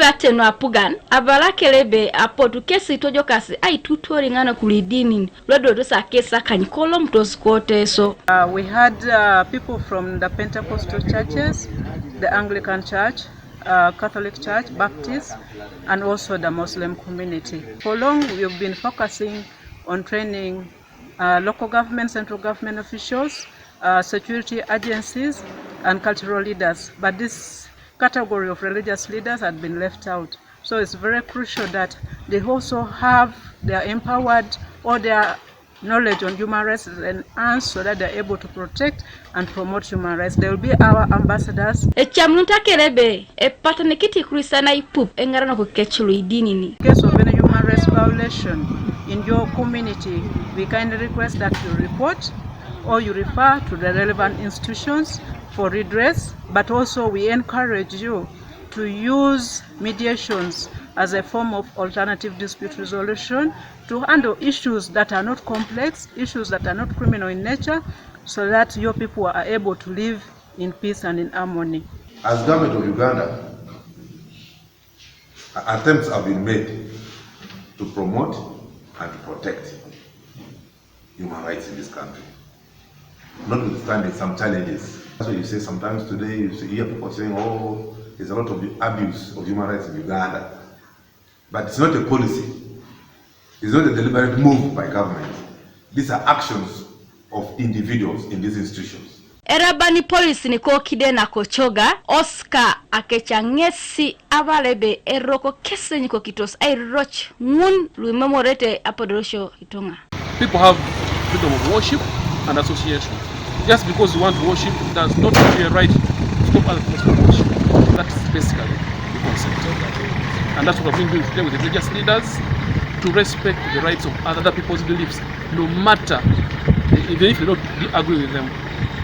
pate no apugan abala kelebe apotu kesi tojo kasi ai tutori ngana kulidini lodo to sa kesa kanyikolom to skote so we had people from the Pentecostal churches, the Anglican Church, Catholic Church, Baptist, and also the Muslim community. For long, we've been focusing on training local government, central government officials, security agencies, and cultural leaders. But this category of religious leaders had been left out. So it's very crucial that they also have their empowered or their knowledge on human rights enhanced so that they're able to protect and promote human rights. They will be our ambassadors. Chamnunta kelebe patanekiti kurisana ipup engarana ko kechulu idini ni. In case of any human rights violation in your community, we kindly request that you report or you refer to the relevant institutions for redress, but also we encourage you to use mediations as a form of alternative dispute resolution to handle issues that are not complex, issues that are not criminal in nature, so that your people are able to live in peace and in harmony. As government of Uganda, attempts have been made to promote and to protect human rights in this country, notwithstanding some challenges. That's why you say sometimes today you hear people saying, oh, there's a lot of abuse of human rights in Uganda. But it's not a policy. It's not a deliberate move by government. These are actions of individuals in these institutions. Erabani police ni ko kide na kochoga Oscar akechangesi avalebe eroko kese niko kitos ai roch ngun luimemorete Apedorosio Itunga. People have freedom of worship and association. Just because you want to worship does not give you a right to stop other people from worship. That's basically the concept. And that's what we've been doing today with the religious leaders, to respect the rights of other people's beliefs, no matter, even if you don't agree with them,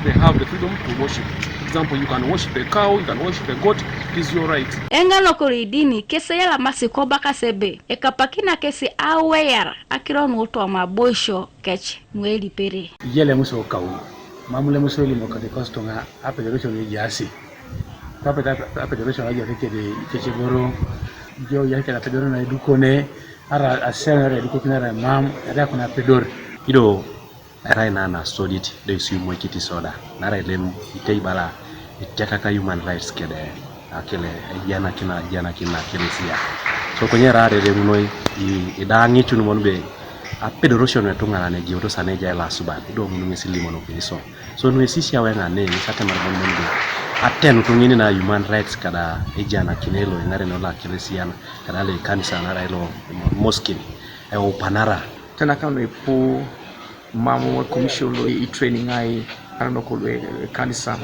they have the freedom to worship. For example, you can worship a cow, you can worship a goat, it is your right. Engano koridini kese yala masiko baka sebe ekapakina kesi aware akironu oto amabosho kech mweli pere yele muso kawu mamule muso ili mokate kostonga Apedorosio ni jasi Apedorosio aja fikiri kechegoro jo yake la Apedorosio na edukone ara asena re edukokina ra mam ada kuna Apedor ido rai na studied de su mo kiti soda na rai lem itei bala itaka ka human rights kede akele jana kina kelisia so kwenye rare de munoi idangi tunu monbe Apedorosio no Itunga ne gioto saneja la suban do munu misili mono piso so no sisi awenga ne sate marbon monde aten tungini na human rights kada ejana kinelo ngare no la kelisiana kada le kanisa na railo mosque e opanara tena kama ipo mamu commission lo i training ai arano ko le kanisa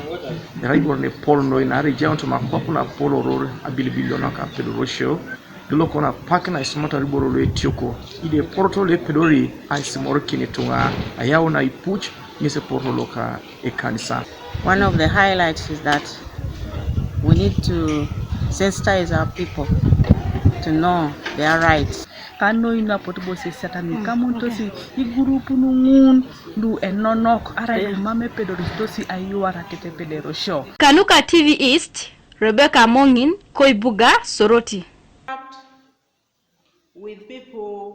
raibo ne polno ina rejanto makwapo na polo rore Abilibilio na Apedorosio dulo kona pakina ismata riboro lo etioko ide porto le pedori ai simoro kinitunga ayao na ipuch mise porto loka e kanisa. One of the highlights is that we need to sensitize our people to know their rights. Kano ina potubo se satami kamunto si igurupu nungun du enonok ara mame Apedorosio si ayuara kete Apedorosio. Kanuka TV East Rebecca Mongin Koibuga Soroti. With people